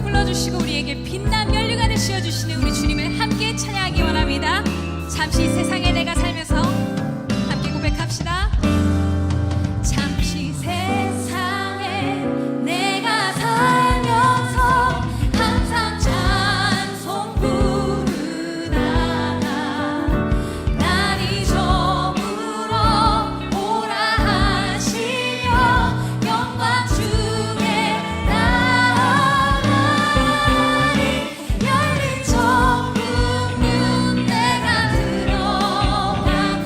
불러주시고 우리에게 빛난 면류관을 씌워주시는 우리 주님을 함께 찬양하기 원합니다. 잠시 이 세상에 내가 살면서 함께 고백합시다. 잠시 세상에 내가 살면서 항상 찬송 부르다가 날이 저물어 오라 하시며 영광 중에 나아가리 열린 천국문 내가 들어와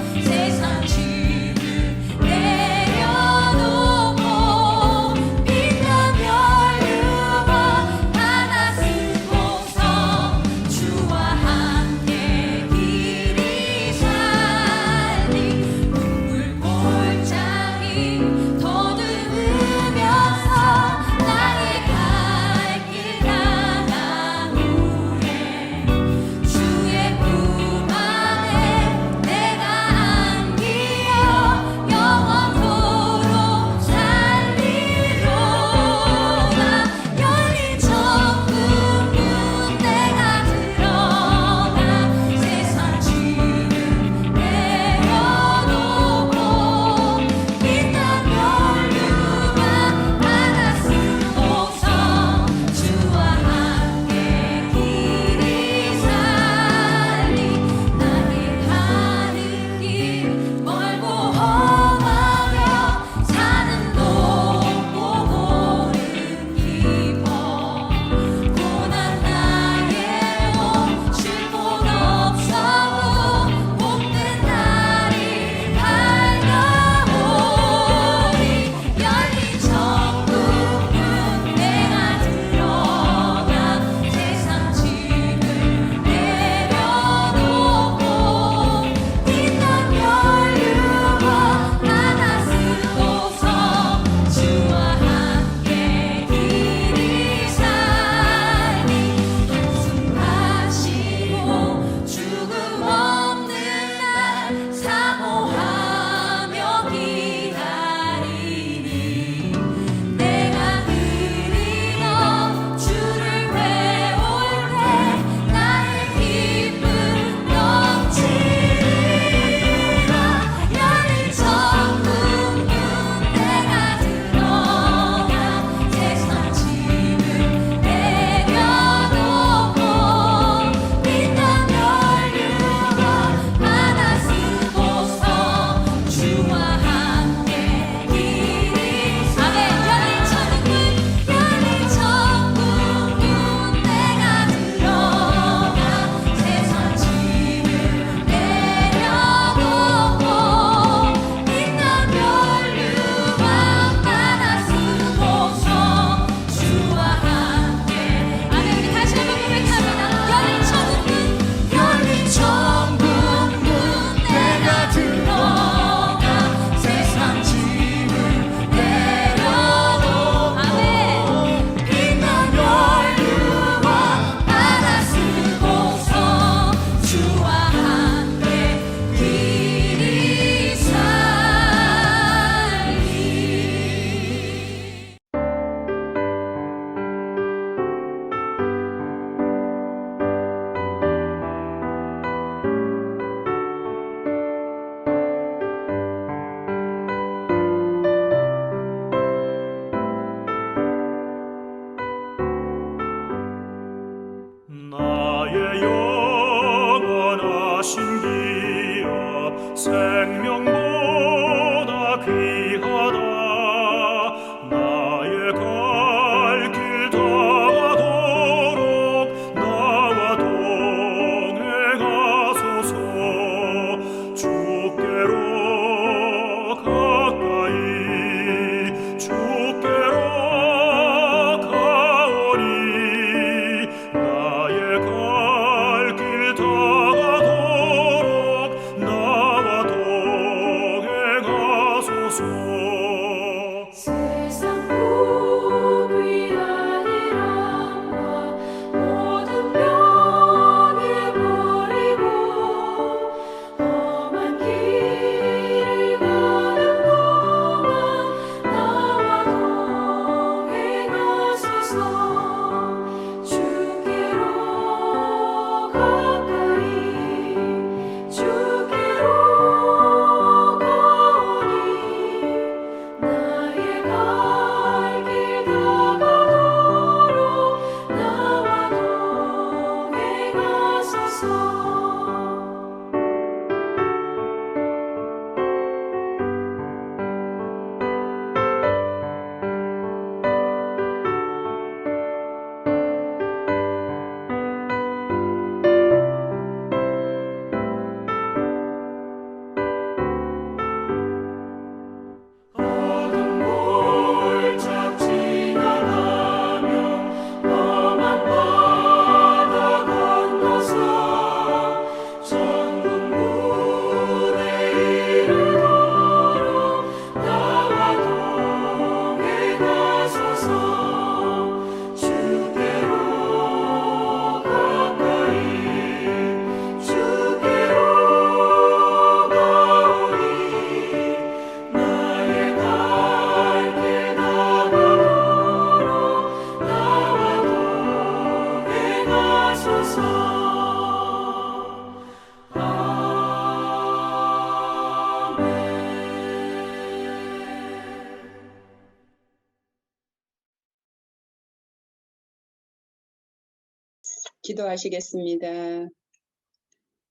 기도하시겠습니다.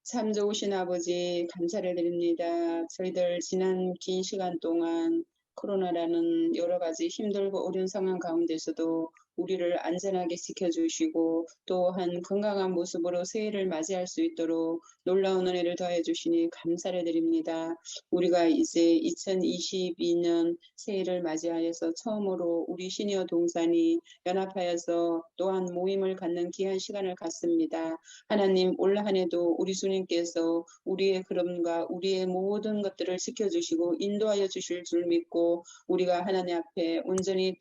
참 좋으신 아버지 감사를 드립니다. 저희들 지난 긴 시간 동안 코로나라는 여러 가지 힘들고 어려운 상황 가운데서도 우리를 안전하게 지켜주시고 또한 건강한 모습으로 새해를 맞이할 수 있도록 놀라운 은혜를 더해 주시니 감사를 드립니다. 우리가 이제 2022년 새해를 맞이하여서 처음으로 우리 시니어 동산이 연합하여서 또한 모임을 갖는 귀한 시간을 갖습니다. 하나님, 올 한 해도 우리 주님께서 우리의 걸음과 우리의 모든 것들을 지켜주시고 인도하여 주실 줄 믿고 우리가 하나님 앞에 온전히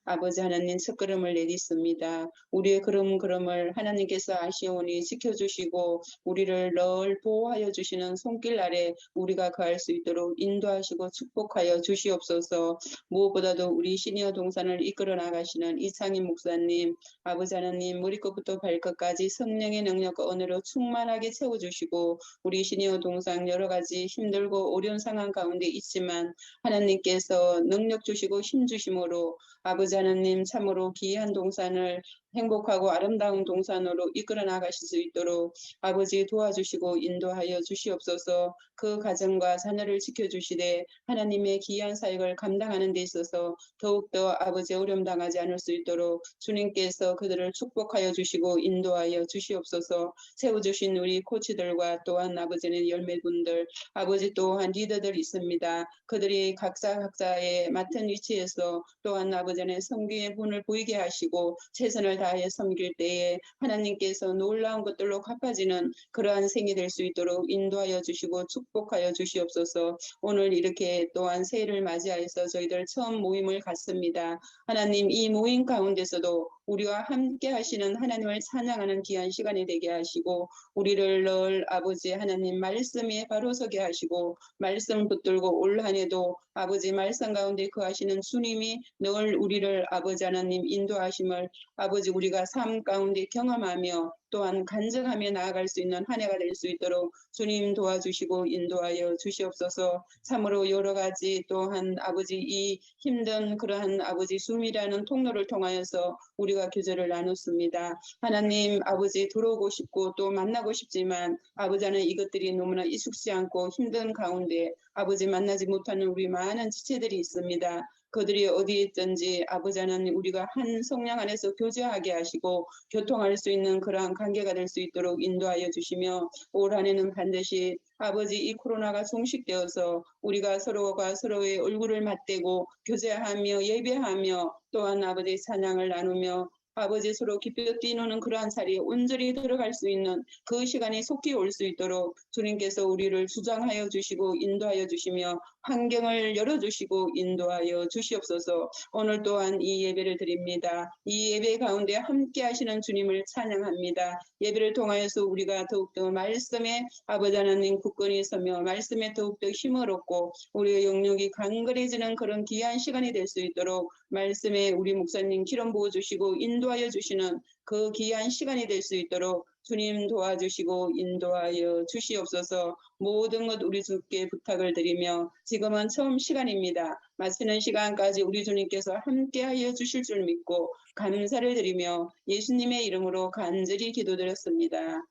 아버지 하나님 첫걸음을 내딛습니다. 우리의 걸음을 하나님께서 아시오니 지켜주시고 우리를 늘 보호하여 주시는 손길 아래 우리가 거할 수 있도록 인도하시고 축복하여 주시옵소서. 무엇보다도 우리 시니어 동산을 이끌어 나가시는 이창희 목사님, 아버지 하나님 머리끝부터 발끝까지 성령의 능력과 은혜로 충만하게 채워주시고 우리 시니어 동산 여러 가지 힘들고 어려운 상황 가운데 있지만 하나님께서 능력 주시고 힘 주심으로 아버지 하나님 참으로 귀한 동산을 행복하고 아름다운 동산으로 이끌어 나가실 수 있도록 아버지 도와주시고 인도하여 주시옵소서. 그 가정과 자녀를 지켜주시되 하나님의 귀한 사역을 감당하는 데 있어서 더욱더 아버지 어려움 당하지 않을 수 있도록 주님께서 그들을 축복하여 주시고 인도하여 주시옵소서. 세워주신 우리 코치들과 또한 아버지는 열매분들 아버지 또한 리더들 있습니다. 그들이 각자의 맡은 위치에서 또한 아버지는 섬기의 분을 보이게 하시고 최선을 다해 섬길 때에 하나님께서 놀라운 것들로 갚아지는 그러한 생이 될 수 있도록 인도하여 주시고 축복하여 주시옵소서. 오늘 이렇게 또한 새해를 맞이하여서 저희들 처음 모임을 갖습니다. 하나님 이 모임 가운데서도 우리와 함께 하시는 하나님을 찬양하는 귀한 시간이 되게 하시고 우리를 늘 아버지 하나님 말씀에 바로 서게 하시고 말씀 붙들고 올 한 해도 아버지 말씀 가운데 거하시는 주님이 늘 우리를 아버지 하나님 인도하심을 아버지 우리가 삶 가운데 경험하며 또한 간증하며 나아갈 수 있는 한 해가 될 수 있도록 주님 도와주시고 인도하여 주시옵소서. 참으로 여러 가지 또한 아버지 이 힘든 그러한 아버지 줌이라는 통로를 통하여서 우리가 교제를 나눴습니다. 하나님 아버지 들어오고 싶고 또 만나고 싶지만 아버지는 이것들이 너무나 익숙지 않고 힘든 가운데 아버지 만나지 못하는 우리 많은 지체들이 있습니다. 그들이 어디에 있든지 아버지 하나님 우리가 한 성령 안에서 교제하게 하시고 교통할 수 있는 그러한 관계가 될 수 있도록 인도하여 주시며 올 한 해는 반드시 아버지 이 코로나가 종식되어서 우리가 서로가 서로의 얼굴을 맞대고 교제하며 예배하며 또한 아버지 찬양을 나누며 아버지 서로 기쁘게 뛰노는 그러한 자리에 온전히 들어갈 수 있는 그 시간이 속히 올 수 있도록 주님께서 우리를 주장하여 주시고 인도하여 주시며 환경을 열어주시고 인도하여 주시옵소서. 오늘 또한 이 예배를 드립니다. 이 예배 가운데 함께 하시는 주님을 찬양합니다. 예배를 통하여서 우리가 더욱더 말씀에 아버지 하나님 굳건히 서며 말씀에 더욱더 힘을 얻고 우리의 영역이 강건해지는 그런 귀한 시간이 될 수 있도록 말씀에 우리 목사님 기름 부어주시고 인도하여 주시는 그 귀한 시간이 될 수 있도록 주님 도와주시고 인도하여 주시옵소서. 모든 것 우리 주께 부탁을 드리며 지금은 처음 시간입니다. 마치는 시간까지 우리 주님께서 함께하여 주실 줄 믿고 감사를 드리며 예수님의 이름으로 간절히 기도드렸습니다.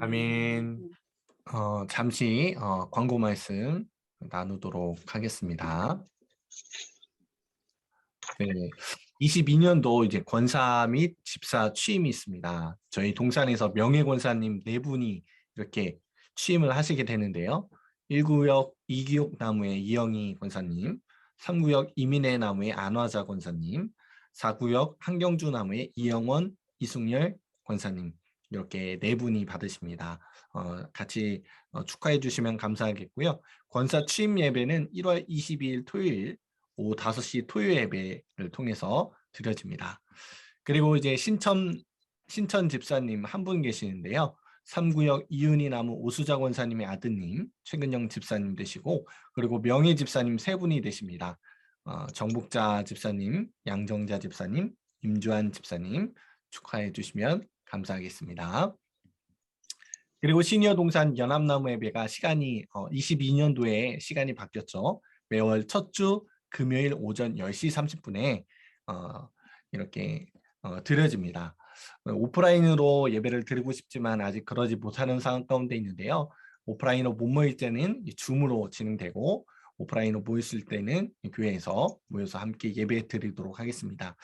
아멘. 잠시 광고 말씀 나누도록 하겠습니다. 네, 22년도 이제 권사 및 집사 취임이 있습니다. 저희 동산에서 명예권사님 4분이 이렇게 취임을 하시게 되는데요. 1구역 이기옥 나무의 이영희 권사님, 3구역 이민의 나무의 안화자 권사님, 4구역 한경주 나무의 이영원, 이승열 권사님 이렇게 4분이 받으십니다. 같이 축하해 주시면 감사하겠고요. 권사 취임 예배는 1월 22일 토요일 오후 5시 토요 예배를 통해서 드려집니다. 그리고 이제 신천 집사님 한 분 계시는데요. 3구역 이은희 나무 오수자 권사님의 아드님 최근영 집사님 되시고 그리고 명예 집사님 3분이 되십니다. 정복자 집사님, 양정자 집사님, 임주환 집사님 축하해 주시면 감사하겠습니다. 그리고 시니어 동산 연합나무 예배가 시간이 22년도에 시간이 바뀌었죠. 매월 첫 주 금요일 오전 10시 30분에 이렇게 드려집니다. 오프라인으로 예배를 드리고 싶지만 아직 그러지 못하는 상황 가운데 있는데요. 오프라인으로 못 모일 때는 이 줌으로 진행되고 오프라인으로 모였을 때는 이 교회에서 모여서 함께 예배 드리도록 하겠습니다.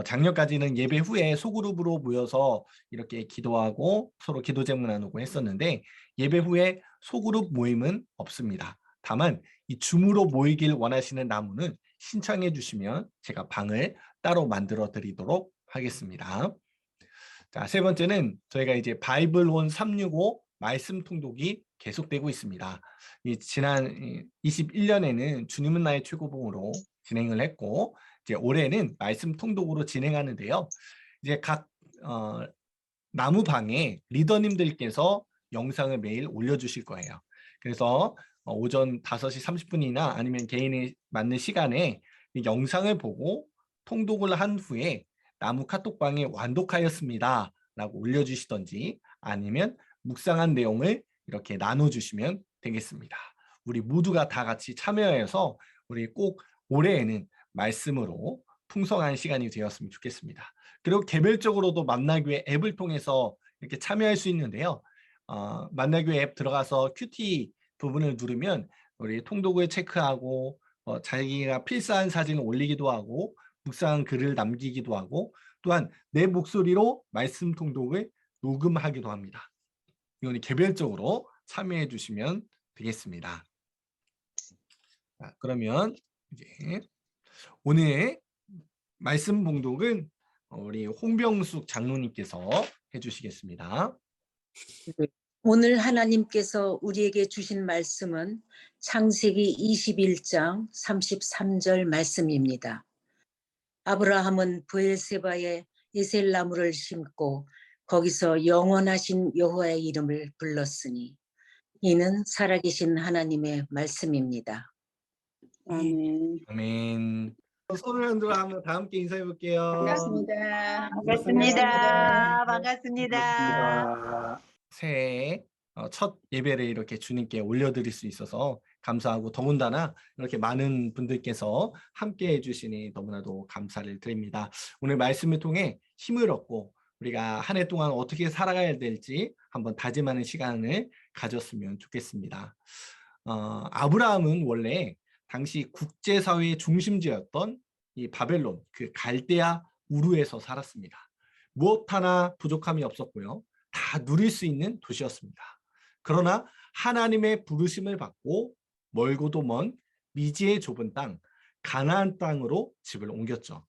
작년까지는 예배 후에 소그룹으로 모여서 이렇게 기도하고 서로 기도 제목 나누고 했었는데 예배 후에 소그룹 모임은 없습니다. 다만 이 줌으로 모이길 원하시는 나무는 신청해 주시면 제가 방을 따로 만들어 드리도록 하겠습니다. 자, 세 번째는 저희가 이제 바이블온 365 말씀 통독이 계속되고 있습니다. 지난 21년에는 주님은 나의 최고봉으로 진행을 했고 이제 올해는 말씀 통독으로 진행하는데요. 이제 각 나무방에 리더님들께서 영상을 매일 올려주실 거예요. 그래서 오전 5시 30분이나 아니면 개인에 맞는 시간에 영상을 보고 통독을 한 후에 나무 카톡방에 완독하였습니다 라고 올려주시던지 아니면 묵상한 내용을 이렇게 나눠주시면 되겠습니다. 우리 모두가 다 같이 참여해서 우리 꼭 올해에는 말씀으로 풍성한 시간이 되었으면 좋겠습니다. 그리고 개별적으로도 만나교회 앱을 통해서 이렇게 참여할 수 있는데요. 만나교회 앱 들어가서 큐티 부분을 누르면 우리 통독을 체크하고 자기가 필사한 사진을 올리기도 하고 묵상한 글을 남기기도 하고 또한 내 목소리로 말씀 통독을 녹음하기도 합니다. 이거는 개별적으로 참여해 주시면 되겠습니다. 자, 그러면 이제 오늘 말씀 봉독은 우리 홍병숙 장로님께서 해주시겠습니다. 오늘 하나님께서 우리에게 주신 말씀은 창세기 21장 33절 말씀입니다. 아브라함은 브엘세바에 에셀나무를 심고 거기서 영원하신 여호와의 이름을 불렀으니 이는 살아계신 하나님의 말씀입니다. 아멘. 아멘. 손을 흔들어 한번 다 함께 인사해 볼게요. 반갑습니다. 반갑습니다. 새해 첫 예배를 이렇게 주님께 올려드릴 수 있어서 감사하고 더군다나 이렇게 많은 분들께서 함께 해주시니 너무나도 감사를 드립니다. 오늘 말씀을 통해 힘을 얻고 우리가 한 해 동안 어떻게 살아가야 될지 한번 다짐하는 시간을 가졌으면 좋겠습니다. 아브라함은 원래 당시 국제사회의 중심지였던 이 바벨론, 그 갈대아 우르에서 살았습니다. 무엇 하나 부족함이 없었고요. 다 누릴 수 있는 도시였습니다. 그러나 하나님의 부르심을 받고 멀고도 먼 미지의 좁은 땅, 가나안 땅으로 집을 옮겼죠.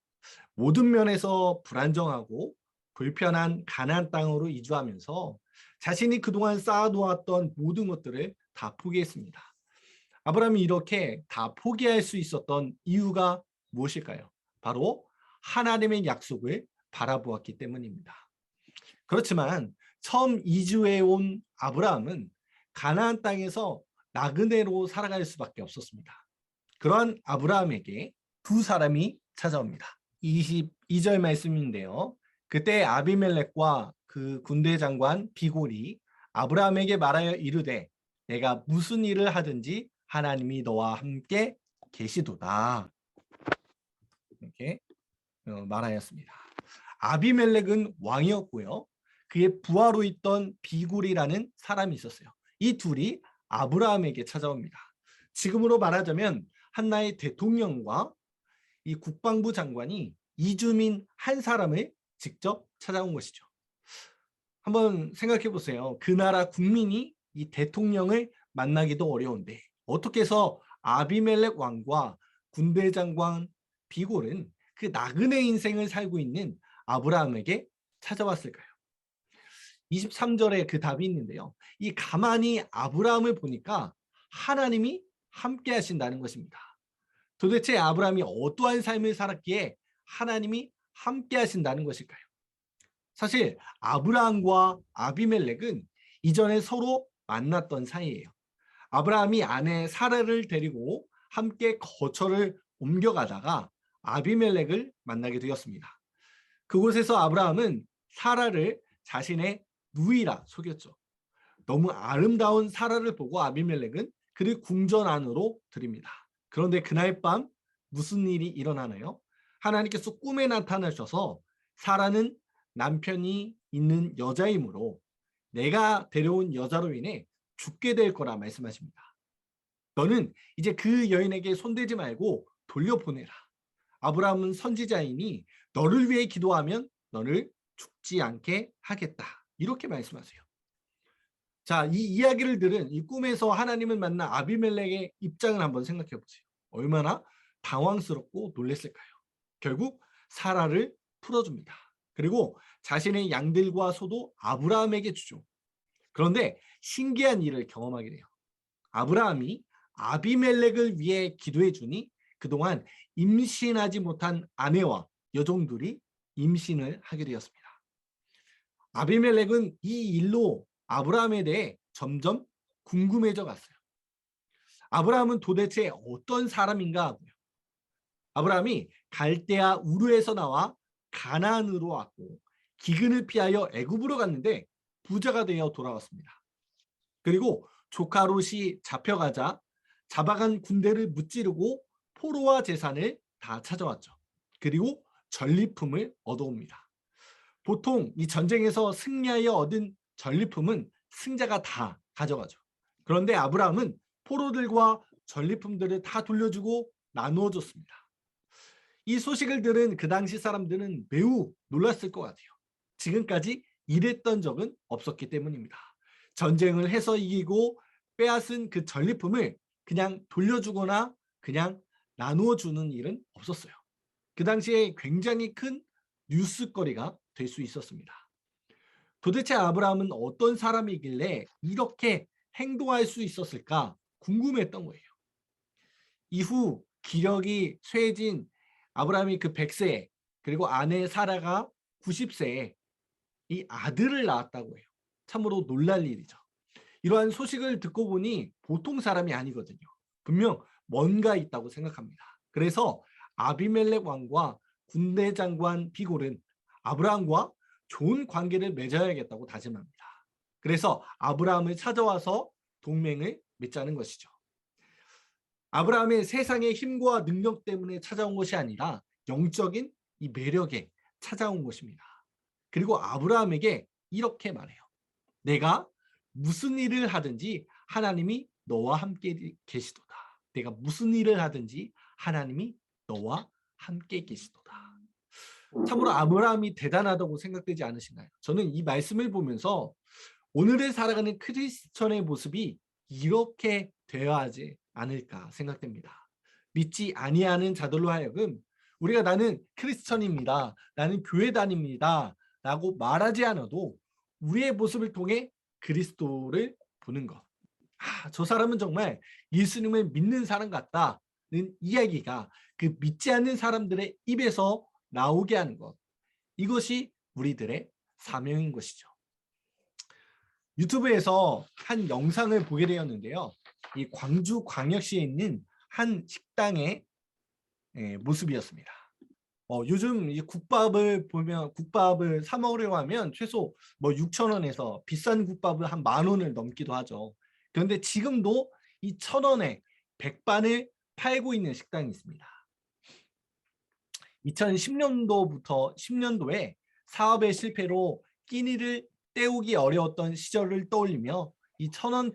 모든 면에서 불안정하고 불편한 가나안 땅으로 이주하면서 자신이 그동안 쌓아놓았던 모든 것들을 다 포기했습니다. 아브라함이 이렇게 다 포기할 수 있었던 이유가 무엇일까요? 바로 하나님의 약속을 바라보았기 때문입니다. 그렇지만 처음 이주해 온 아브라함은 가나안 땅에서 나그네로 살아갈 수밖에 없었습니다. 그러한 아브라함에게 두 사람이 찾아옵니다. 22절 말씀인데요. 그때 아비멜렉과 그 군대 장관 비골이 아브라함에게 말하여 이르되 내가 무슨 일을 하든지 하나님이 너와 함께 계시도다. 이렇게 말하였습니다. 아비멜렉은 왕이었고요. 그의 부하로 있던 비굴이라는 사람이 있었어요. 이 둘이 아브라함에게 찾아옵니다. 지금으로 말하자면 한나의 대통령과 이 국방부 장관이 이주민 한 사람을 직접 찾아온 것이죠. 한번 생각해 보세요. 그 나라 국민이 이 대통령을 만나기도 어려운데 어떻게 해서 아비멜렉 왕과 군대 장관 비골은 그 나그네 인생을 살고 있는 아브라함에게 찾아왔을까요? 23절에 그 답이 있는데요. 이 가만히 아브라함을 보니까 하나님이 함께 하신다는 것입니다. 도대체 아브라함이 어떠한 삶을 살았기에 하나님이 함께 하신다는 것일까요? 사실 아브라함과 아비멜렉은 이전에 서로 만났던 사이예요. 아브라함이 아내 사라를 데리고 함께 거처를 옮겨가다가 아비멜렉을 만나게 되었습니다. 그곳에서 아브라함은 사라를 자신의 누이라 속였죠. 너무 아름다운 사라를 보고 아비멜렉은 그를 궁전 안으로 들입니다. 그런데 그날 밤 무슨 일이 일어나나요? 하나님께서 꿈에 나타나셔서 사라는 남편이 있는 여자이므로 내가 데려온 여자로 인해 죽게 될 거라 말씀하십니다. 너는 이제 그 여인에게 손대지 말고 돌려보내라. 아브라함은 선지자이니 너를 위해 기도하면 너를 죽지 않게 하겠다. 이렇게 말씀하세요. 자, 이 이야기를 들은 이 꿈에서 하나님을 만난 아비멜렉의 입장을 한번 생각해 보세요. 얼마나 당황스럽고 놀랐을까요? 결국 사라를 풀어줍니다. 그리고 자신의 양들과 소도 아브라함에게 주죠. 그런데 신기한 일을 경험하게 돼요. 아브라함이 아비멜렉을 위해 기도해 주니 그동안 임신하지 못한 아내와 여종들이 임신을 하게 되었습니다. 아비멜렉은 이 일로 아브라함에 대해 점점 궁금해져 갔어요. 아브라함은 도대체 어떤 사람인가 하고요. 아브라함이 갈대아 우르에서 나와 가나안으로 왔고 기근을 피하여 애굽으로 갔는데 부자가 되어 돌아왔습니다. 그리고 조카 롯이 잡혀가자 잡아간 군대를 무찌르고 포로와 재산을 다 찾아왔죠. 그리고 전리품을 얻어옵니다. 보통 이 전쟁에서 승리하여 얻은 전리품은 승자가 다 가져가죠. 그런데 아브라함은 포로들과 전리품들을 다 돌려주고 나누어 줬습니다. 이 소식을 들은 그 당시 사람들은 매우 놀랐을 것 같아요. 지금까지 이랬던 적은 없었기 때문입니다. 전쟁을 해서 이기고 빼앗은 그 전리품을 그냥 돌려주거나 그냥 나누어 주는 일은 없었어요. 그 당시에 굉장히 큰 뉴스거리가 될 수 있었습니다. 도대체 아브라함은 어떤 사람이길래 이렇게 행동할 수 있었을까 궁금했던 거예요. 이후 기력이 쇠해진 아브라함이 그 100세에 그리고 아내 사라가 90세에 이 아들을 낳았다고 해요. 참으로 놀랄 일이죠. 이러한 소식을 듣고 보니 보통 사람이 아니거든요. 분명 뭔가 있다고 생각합니다. 그래서 아비멜렉 왕과 군대 장관 비골은 아브라함과 좋은 관계를 맺어야겠다고 다짐합니다. 그래서 아브라함을 찾아와서 동맹을 맺자는 것이죠. 아브라함의 세상의 힘과 능력 때문에 찾아온 것이 아니라 영적인 이 매력에 찾아온 것입니다. 그리고 아브라함에게 이렇게 말해요. 내가 무슨 일을 하든지 하나님이 너와 함께 계시도다. 내가 무슨 일을 하든지 하나님이 너와 함께 계시도다. 참으로 아브라함이 대단하다고 생각되지 않으신가요? 저는 이 말씀을 보면서 오늘을 살아가는 크리스천의 모습이 이렇게 되어야 하지 않을까 생각됩니다. 믿지 아니하는 자들로 하여금 우리가 나는 크리스천입니다. 나는 교회 다닙니다. 라고 말하지 않아도 우리의 모습을 통해 그리스도를 보는 것. 저 사람은 정말 예수님을 믿는 사람 같다는 이야기가 그 믿지 않는 사람들의 입에서 나오게 하는 것. 이것이 우리들의 사명인 것이죠. 유튜브에서 한 영상을 보게 되었는데요. 이 광주광역시에 있는 한 식당의 모습이었습니다. 요즘 이 국밥을 보면 국밥을 사 먹으려고 하면 최소 뭐 6,000원에서 비싼 국밥을 한 10,000원을 넘기도 하죠. 그런데 지금도 이 1,000원에 백반을 팔고 있는 식당이 있습니다. 2010년도부터 10년도에 사업의 실패로 끼니를 때우기 어려웠던 시절을 떠올리며 이 1,000원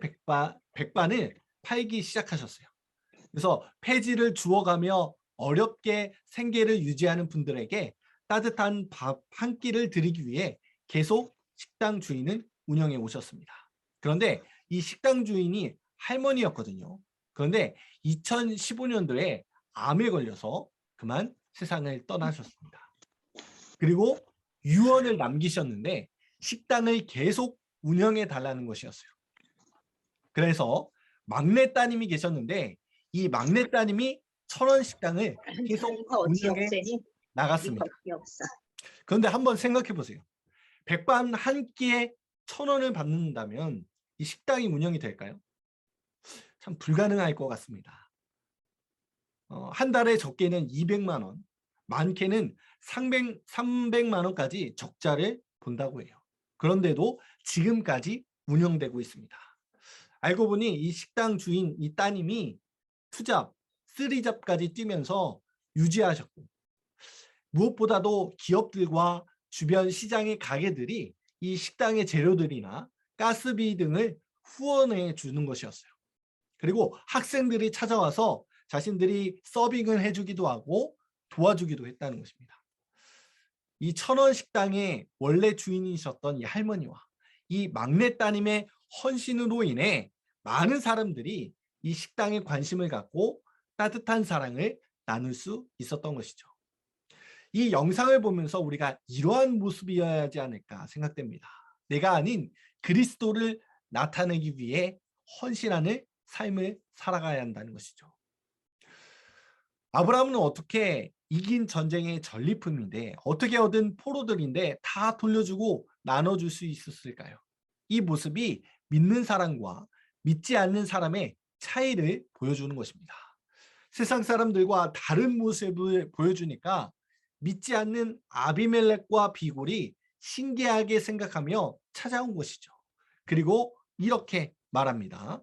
백반을 팔기 시작하셨어요. 그래서 폐지를 주워가며 어렵게 생계를 유지하는 분들에게 따뜻한 밥 한 끼를 드리기 위해 계속 식당 주인은 운영해 오셨습니다. 그런데 이 식당 주인이 할머니였거든요. 그런데 2015년도에 암에 걸려서 그만 세상을 떠나셨습니다. 그리고 유언을 남기셨는데 식당을 계속 운영해 달라는 것이었어요. 그래서 막내 따님이 계셨는데 이 막내 따님이 1,000원 식당을 계속 운영해 나갔습니다. 그런데 한번 생각해 보세요. 백반 한 끼에 1,000원을 받는다면 이 식당이 운영이 될까요? 참 불가능할 것 같습니다. 한 달에 적게는 200만 원, 많게는 300만 원까지 적자를 본다고 해요. 그런데도 지금까지 운영되고 있습니다. 알고 보니 이 식당 주인 이 따님이 투잡, 쓰리잡까지 뛰면서 유지하셨고 무엇보다도 기업들과 주변 시장의 가게들이 이 식당의 재료들이나 가스비 등을 후원해 주는 것이었어요. 그리고 학생들이 찾아와서 자신들이 서빙을 해주기도 하고 도와주기도 했다는 것입니다. 이 천원 식당의 원래 주인이셨던 이 할머니와 이 막내 따님의 헌신으로 인해 많은 사람들이 이 식당에 관심을 갖고 따뜻한 사랑을 나눌 수 있었던 것이죠. 이 영상을 보면서 우리가 이러한 모습이어야 하지 않을까 생각됩니다. 내가 아닌 그리스도를 나타내기 위해 헌신하는 삶을 살아가야 한다는 것이죠. 아브라함은 어떻게 이긴 전쟁의 전리품인데, 어떻게 얻은 포로들인데 다 돌려주고 나눠줄 수 있었을까요? 이 모습이 믿는 사람과 믿지 않는 사람의 차이를 보여주는 것입니다. 세상 사람들과 다른 모습을 보여주니까 믿지 않는 아비멜렉과 비골이 신기하게 생각하며 찾아온 것이죠. 그리고 이렇게 말합니다.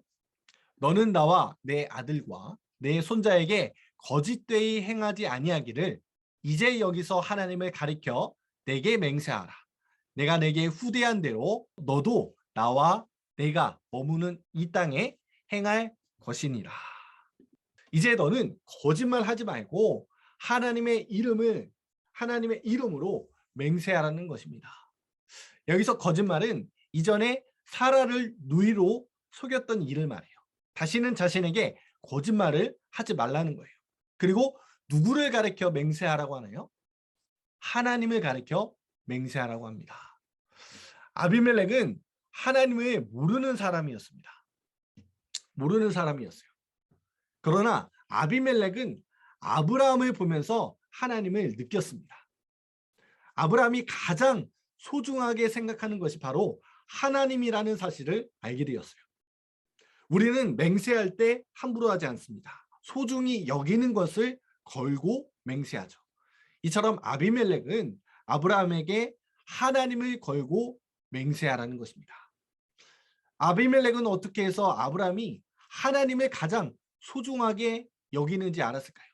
너는 나와 내 아들과 내 손자에게 거짓되이 행하지 아니하기를 이제 여기서 하나님을 가리켜 내게 맹세하라. 내가 내게 후대한 대로 너도 나와 내가 머무는 이 땅에 행할 것이니라. 이제 너는 거짓말하지 말고 하나님의 이름으로 맹세하라는 것입니다. 여기서 거짓말은 이전에 사라를 누이로 속였던 일을 말해요. 다시는 자신에게 거짓말을 하지 말라는 거예요. 그리고 누구를 가리켜 맹세하라고 하나요? 하나님을 가리켜 맹세하라고 합니다. 아비멜렉은 하나님을 모르는 사람이었습니다. 모르는 사람이었어요. 그러나 아비멜렉은 아브라함을 보면서 하나님을 느꼈습니다. 아브라함이 가장 소중하게 생각하는 것이 바로 하나님이라는 사실을 알게 되었어요. 우리는 맹세할 때 함부로 하지 않습니다. 소중히 여기는 것을 걸고 맹세하죠. 이처럼 아비멜렉은 아브라함에게 하나님을 걸고 맹세하라는 것입니다. 아비멜렉은 어떻게 해서 아브라함이 하나님을 가장 소중하게 여기는지 알았을까요?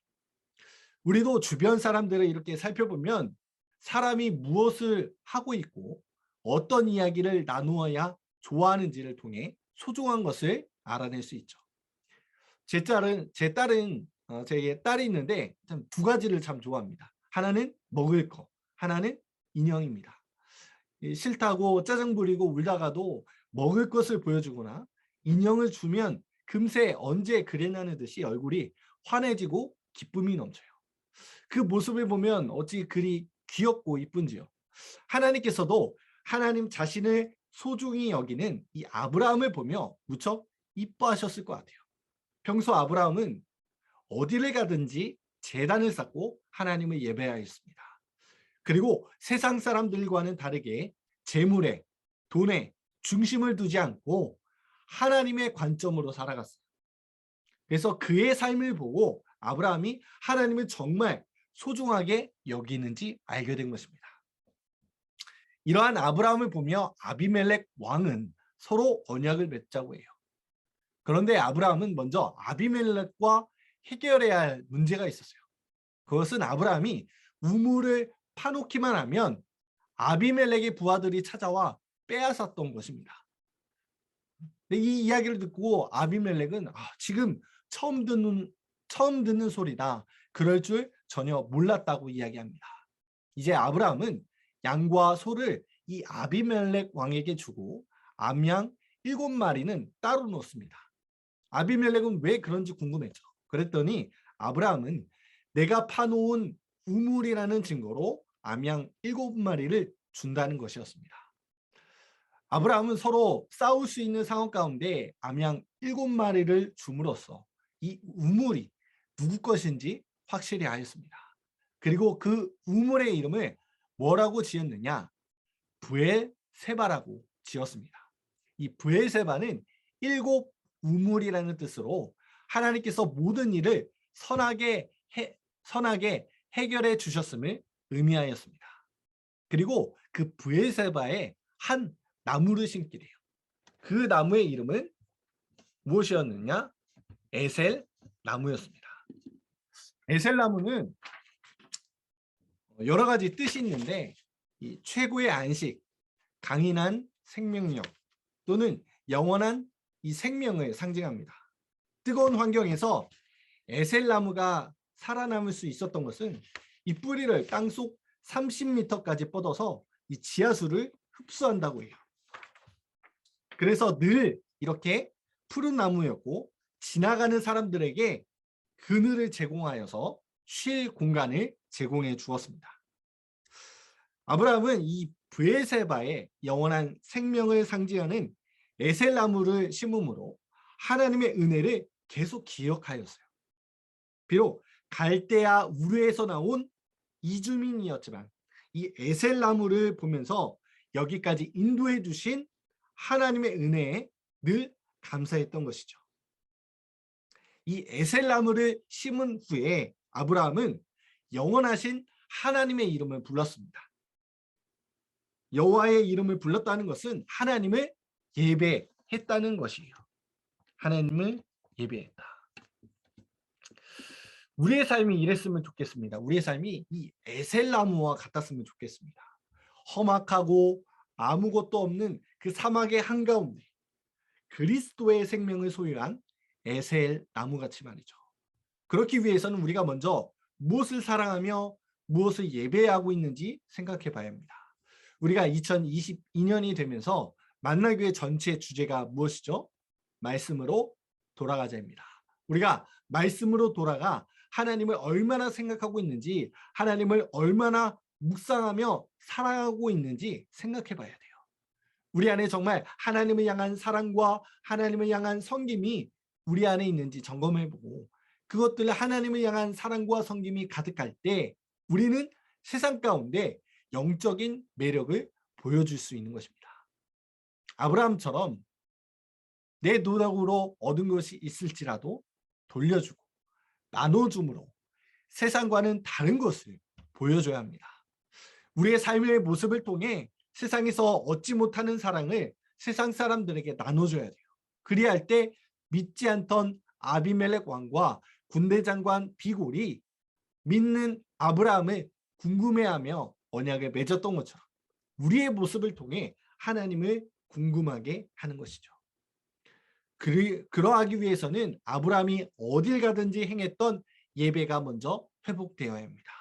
우리도 주변 사람들을 이렇게 살펴보면 사람이 무엇을 하고 있고 어떤 이야기를 나누어야 좋아하는지를 통해 소중한 것을 알아낼 수 있죠. 제 딸이 있는데 참 두 가지를 참 좋아합니다. 하나는 먹을 거, 하나는 인형입니다. 싫다고 짜증 부리고 울다가도 먹을 것을 보여주거나 인형을 주면 금세 언제 그랬냐는 듯이 얼굴이 환해지고 기쁨이 넘쳐요. 그 모습을 보면 어찌 그리 귀엽고 이쁜지요. 하나님께서도 하나님 자신을 소중히 여기는 이 아브라함을 보며 무척 이뻐하셨을 것 같아요. 평소 아브라함은 어디를 가든지 제단을 쌓고 하나님을 예배하였습니다. 그리고 세상 사람들과는 다르게 재물에, 돈에 중심을 두지 않고 하나님의 관점으로 살아갔어요. 그래서 그의 삶을 보고 아브라함이 하나님을 정말 소중하게 여기는지 알게 된 것입니다. 이러한 아브라함을 보며 아비멜렉 왕은 서로 언약을 맺자고 해요. 그런데 아브라함은 먼저 아비멜렉과 해결해야 할 문제가 있었어요. 그것은 아브라함이 우물을 파놓기만 하면 아비멜렉의 부하들이 찾아와 빼앗았던 것입니다. 근데 이 이야기를 듣고 아비멜렉은 지금 처음 듣는 소리다. 그럴 줄 전혀 몰랐다고 이야기합니다. 이제 아브라함은 양과 소를 이 아비멜렉 왕에게 주고 암양 7마리는 따로 놓습니다. 아비멜렉은 왜 그런지 궁금했죠. 그랬더니 아브라함은 내가 파놓은 우물이라는 증거로 암양 7마리를 준다는 것이었습니다. 아브라함은 서로 싸울 수 있는 상황 가운데 암양 7마리를 줌으로써 이 우물이 누구 것인지 확실히 알았습니다. 그리고 그 우물의 이름을 뭐라고 지었느냐? 브엘세바라고 지었습니다. 이 브엘세바는 7 우물이라는 뜻으로 하나님께서 모든 일을 선하게 해결해 주셨음을 의미하였습니다. 그리고 그 브엘세바에 한 나무를 심기래요. 그 나무의 이름은 무엇이었느냐? 에셀 나무였습니다. 에셀 나무는 여러 가지 뜻이 있는데 이 최고의 안식, 강인한 생명력 또는 영원한 이 생명을 상징합니다. 뜨거운 환경에서 에셀나무가 살아남을 수 있었던 것은 이 뿌리를 땅속 30m까지 뻗어서 이 지하수를 흡수한다고 해요. 그래서 늘 이렇게 푸른 나무였고 지나가는 사람들에게 그늘을 제공하여서 쉴 공간을 제공해 주었습니다. 아브라함은 이 브에세바의 영원한 생명을 상징하는 에셀나무를 심음으로 하나님의 은혜를 계속 기억하였어요. 비록 갈대아 우르에서 나온 이주민이었지만 이 에셀나무를 보면서 여기까지 인도해 주신 하나님의 은혜에 늘 감사했던 것이죠. 이 에셀나무를 심은 후에 아브라함은 영원하신 하나님의 이름을 불렀습니다. 여호와의 이름을 불렀다는 것은 하나님을 예배했다는 것이에요. 하나님을 예배했다. 우리의 삶이 이랬으면 좋겠습니다. 우리의 삶이 이 에셀나무와 같았으면 좋겠습니다. 험악하고 아무것도 없는 그 사막의 한가운데 그리스도의 생명을 소유한 에셀나무같이 말이죠. 그렇기 위해서는 우리가 먼저 무엇을 사랑하며 무엇을 예배하고 있는지 생각해 봐야 합니다. 우리가 2022년이 되면서 만나교회 전체 주제가 무엇이죠? 말씀으로 돌아가자입니다. 우리가 말씀으로 돌아가 하나님을 얼마나 생각하고 있는지, 하나님을 얼마나 묵상하며 사랑하고 있는지 생각해 봐야 돼요. 우리 안에 정말 하나님을 향한 사랑과 하나님을 향한 섬김이 우리 안에 있는지 점검해보고, 그것들 하나님을 향한 사랑과 섬김이 가득할 때 우리는 세상 가운데 영적인 매력을 보여줄 수 있는 것입니다. 아브라함처럼 내 노력으로 얻은 것이 있을지라도 돌려주고 나눠줌으로 세상과는 다른 것을 보여줘야 합니다. 우리의 삶의 모습을 통해 세상에서 얻지 못하는 사랑을 세상 사람들에게 나눠줘야 돼요. 그리할 때 믿지 않던 아비멜렉 왕과 군대 장관 비골이 믿는 아브라함을 궁금해하며 언약을 맺었던 것처럼 우리의 모습을 통해 하나님을 궁금하게 하는 것이죠. 그러하기 위해서는 아브라함이 어딜 가든지 행했던 예배가 먼저 회복되어야 합니다.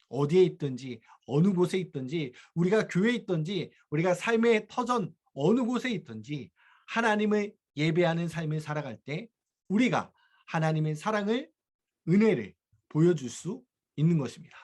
어디에 있든지 어느 곳에 있든지 우리가 교회에 있든지 우리가 삶의 터전 어느 곳에 있든지 하나님을 예배하는 삶을 살아갈 때 우리가 하나님의 사랑을, 은혜를 보여줄 수 있는 것입니다.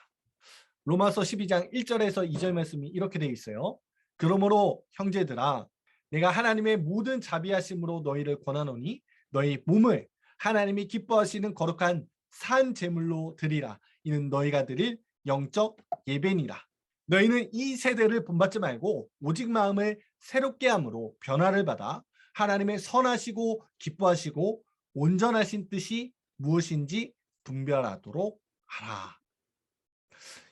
로마서 12장 1절에서 2절 말씀이 이렇게 되어 있어요. 그러므로 형제들아, 내가 하나님의 모든 자비하심으로 너희를 권하노니 너희 몸을 하나님이 기뻐하시는 거룩한 산 제물로 드리라. 이는 너희가 드릴 영적 예배니라. 너희는 이 세대를 본받지 말고 오직 마음을 새롭게 함으로 변화를 받아 하나님의 선하시고 기뻐하시고 온전하신 뜻이 무엇인지 분별하도록 하라.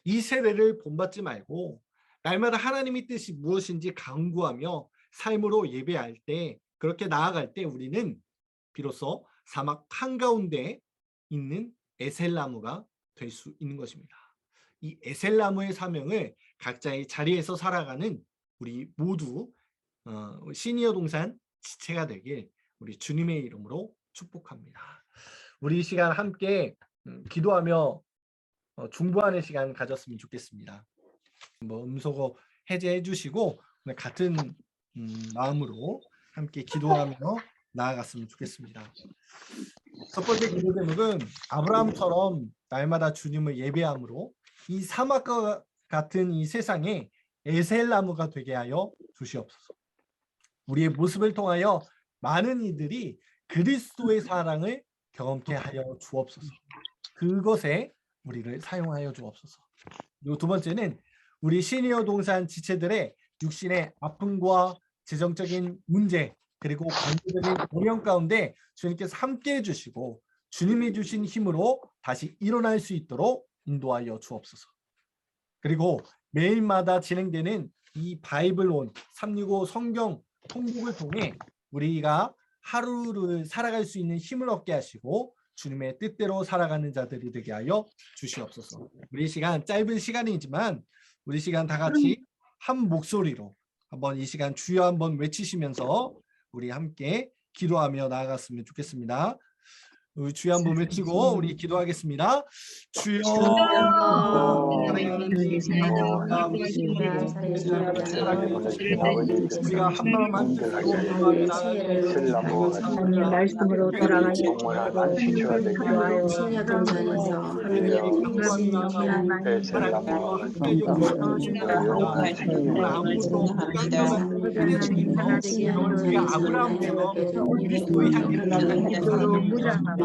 이 세대를 본받지 말고 날마다 하나님의 뜻이 무엇인지 강구하며 삶으로 예배할 때, 그렇게 나아갈 때 우리는 비로소 사막 한가운데 있는 에셀나무가 될 수 있는 것입니다. 이 에셀나무의 사명을 각자의 자리에서 살아가는 우리 모두 시니어 동산 지체가 되길 우리 주님의 이름으로 축복합니다. 우리 이 시간 함께 기도하며 중보하는 시간 가졌으면 좋겠습니다. 음소거 해제해 주시고 같은 마음으로 함께 기도하며 나아갔으면 좋겠습니다. 첫 번째 기도 제목은 아브라함처럼 날마다 주님을 예배함으로 이 사막과 같은 이 세상에 에셀나무가 되게 하여 주시옵소서. 우리의 모습을 통하여 많은 이들이 그리스도의 사랑을 경험케 하여 주옵소서. 그것에 우리를 사용하여 주옵소서. 그리고 두 번째는 우리 시니어 동산 지체들의 육신의 아픔과 재정적인 문제 그리고 관계적인 어려움 가운데 주님께서 함께해 주시고 주님이 주신 힘으로 다시 일어날 수 있도록 인도하여 주옵소서. 그리고 매일마다 진행되는 이 바이블온 365 성경 통독을 통해 우리가 하루를 살아갈 수 있는 힘을 얻게 하시고 주님의 뜻대로 살아가는 자들이 되게 하여 주시옵소서. 우리 시간 짧은 시간이지만 우리 시간 다 같이 한 목소리로 한번 이 시간 주여 한번 외치시면서 우리 함께 기도하며 나아갔으면 좋겠습니다. 우리 주여 한번 외치고 우리 기도하겠습니다. 주여 우리가 한 마음 한 뜻으로 하나님 말씀으로 돌아가야 정말 하나님 지켜야 되고 신여동산에서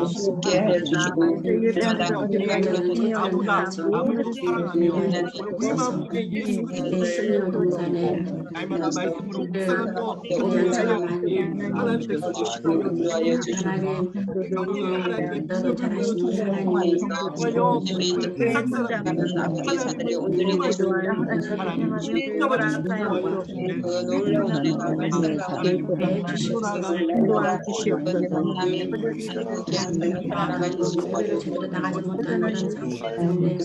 쉽게 하여 주시고 아무도 사랑하며 우리 마음속에 예수 그리스도를 동산에 날마다 말씀으로 묵상하며 하나님께서 인도하여 주시고 너도 잘하시는 하나님 세상 사람들은 아버지 자들의 온전히 되시고 그 놀라운 은혜가 말씀 가운데 제대로 나가지 못하는 동들 한번 잘하셔서 힘을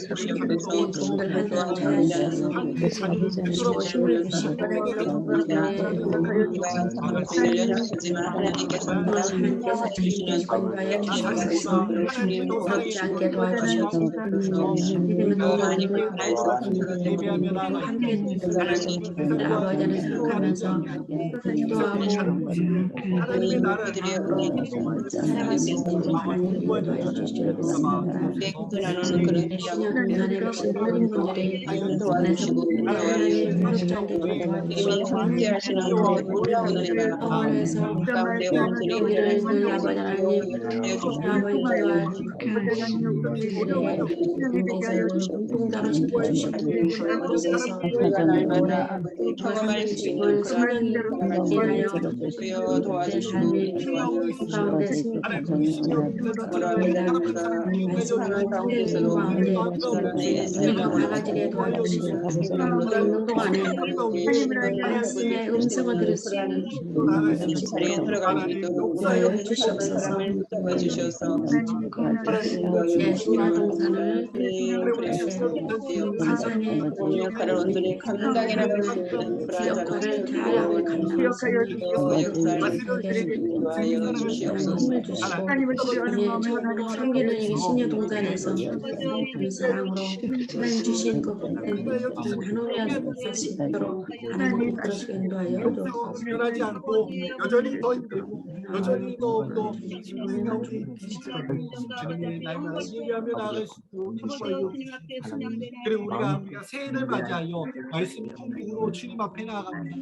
주시고 열려주시지만 하나님께서 주시는 건강에 주셔서 부럽지 않게 도와주셔서 믿음은 하나님을 함께 아버지를 생각하면서 기도하고 하나님의 나라를 사랑할 수 있는 하나님을 도와주시옵소서. 신여동산의 백성들인 분들이 도와주시고 함께 하시는 놀라운 은혜가 가운데 온전히 일어날 수 있도록 아버지 동자로 지켜주시고 우리가 날마다 경험할 수 있는 사랑이 인하여 주여 도와주시고 가운데 하나님 가운데서도 우리가 바가지게 도와주시고 있는 동안에 말씀의 음성을 들을 수 있는 자리에 들어가기도 도와여 주시옵소서. 도와주셔서 신여동산을 사상의 역할을 온전히 감당해 나갈 수 있는 그러한 역할을 잘하고 감당하시는 인도하여 주시옵소서. 힘을 주시고 섬기는 이 신여동산에서 사랑으로 하나님 주신 그 한우리한 할수 있도록 하나님 이끌어주게 인도하여 주옵소서. 변하지 않고 여전히 더 힘들고 여전히 더욱더 힘든 가운데 주님의 날마다 예배하며 나아갈 수 있도록 인도하여 그리고 우리가 새해를 맞이하여 말씀 통으로 주님 앞에 나아갑니다.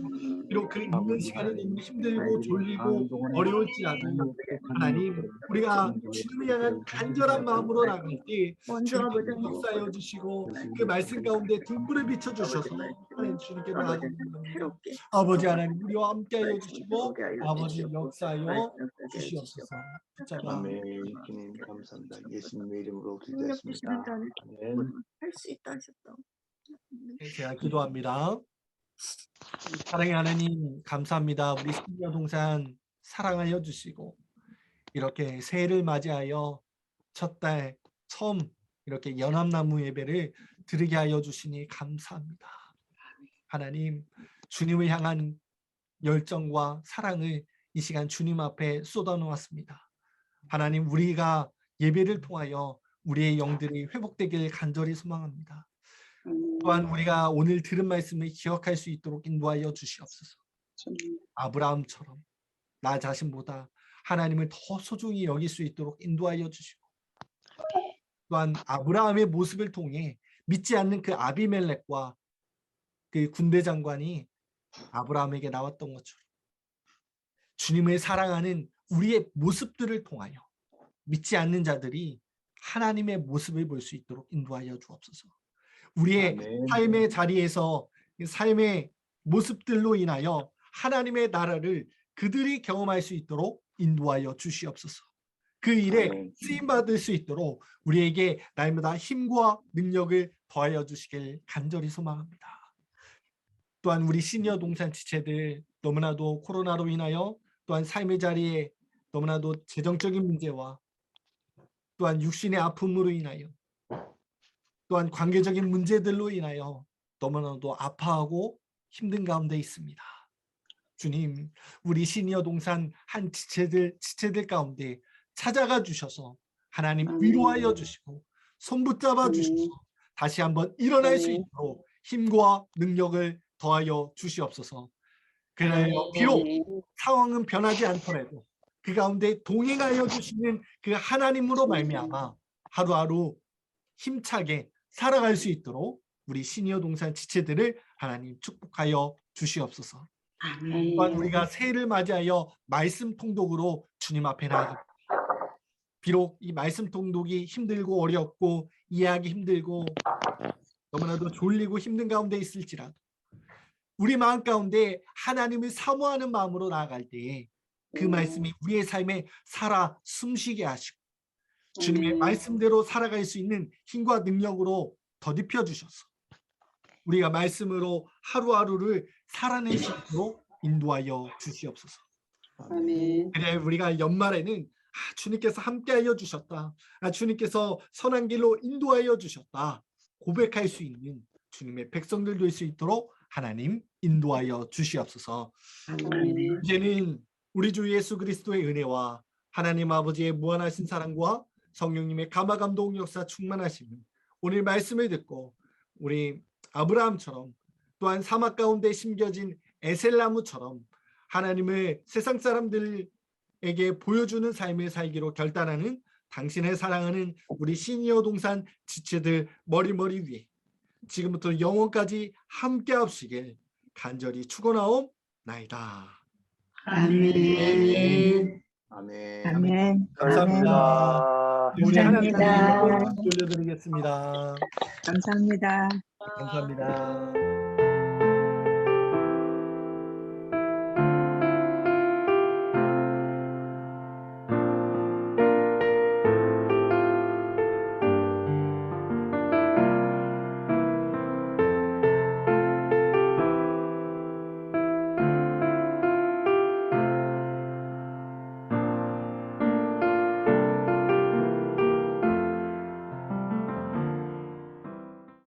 비록 그 있는 시간이 너무 힘들고 졸리고 어려울지라도 하나님 우리가 주님을 향한 간절한 마음으로 나갈 때 주님 역사하여 주시고 그 말씀 가운데 등불을 비춰주셔서 하나님 주님께 나아갑니다. 아버지 하나님 우리와 함께하여 주시고 아버지 역사하여 주시옵소서. 아멘. 주님 감사합니다. 예수님의 이름으로 기도했습니다. 아멘. 할수 있다 하셨다. 제가 기도합니다. 사랑의 하나님 감사합니다. 우리 신여동산 사랑하여 주시고 이렇게 새해를 맞이하여 첫 달 처음 이렇게 연합나무 예배를 드리게 하여 주시니 감사합니다. 하나님 주님을 향한 열정과 사랑을 이 시간 주님 앞에 쏟아놓았습니다. 하나님 우리가 예배를 통하여 우리의 영들이 회복되길 간절히 소망합니다. 또한 우리가 오늘 들은 말씀을 기억할 수 있도록 인도하여 주시옵소서. 아브라함처럼 나 자신보다 하나님을 더 소중히 여길 수 있도록 인도하여 주시고 또한 아브라함의 모습을 통해 믿지 않는 그 아비멜렉과 그 군대 장관이 아브라함에게 나왔던 것처럼 주님을 사랑하는 우리의 모습들을 통하여 믿지 않는 자들이 하나님의 모습을 볼 수 있도록 인도하여 주옵소서. 우리의 아멘. 삶의 자리에서 삶의 모습들로 인하여 하나님의 나라를 그들이 경험할 수 있도록 인도하여 주시옵소서. 그 일에 아멘. 쓰임받을 수 있도록 우리에게 날마다 힘과 능력을 더하여 주시길 간절히 소망합니다. 또한 우리 시니어 동산 지체들 너무나도 코로나로 인하여 또한 삶의 자리에 너무나도 재정적인 문제와 또한 육신의 아픔으로 인하여 또한 관계적인 문제들로 인하여 너무나도 아파하고 힘든 가운데 있습니다. 주님, 우리 시니어 동산 한 지체들 가운데 찾아가 주셔서 하나님 아멘. 위로하여 주시고 손 붙잡아 주셔서 다시 한번 일어날 수 아멘. 있도록 힘과 능력을 더하여 주시옵소서. 그래요. 비록 아멘. 상황은 변하지 않더라도 그 가운데 동행하여 주시는 그 하나님으로 말미암아 하루하루 힘차게 살아갈 수 있도록 우리 시니어 동산 지체들을 하나님 축복하여 주시옵소서. 또한 우리가 새해를 맞이하여 말씀 통독으로 주님 앞에 나아갑니다. 비록 이 말씀 통독이 힘들고 어렵고 이해하기 힘들고 너무나도 졸리고 힘든 가운데 있을지라도 우리 마음 가운데 하나님을 사모하는 마음으로 나아갈 때에 그 말씀이 우리의 삶에 살아 숨쉬게 하시고 주님의 말씀대로 살아갈 수 있는 힘과 능력으로 덧입혀 주셔서 우리가 말씀으로 하루하루를 살아낼 수 있도록 인도하여 주시옵소서. 아멘. 그래 우리가 연말에는 주님께서 함께하여 주셨다. 주님께서 선한 길로 인도하여 주셨다. 고백할 수 있는 주님의 백성들 될 수 있도록 하나님 인도하여 주시옵소서. 아멘. 이제는 우리 주 예수 그리스도의 은혜와 하나님 아버지의 무한하신 사랑과 성령님의 감화 감동 역사 충만하심은 오늘 말씀을 듣고 우리 아브라함처럼 또한 사막 가운데 심겨진 에셀나무처럼 하나님을 세상 사람들에게 보여주는 삶을 살기로 결단하는 당신의 사랑하는 우리 시니어 동산 지체들 머리머리 위에 지금부터 영원까지 함께 하시길 간절히 축원하옵나이다. 아멘. 아멘. 아멘. 감사합니다. 우리 하나님 돌려드리겠습니다. 감사합니다. 감사합니다.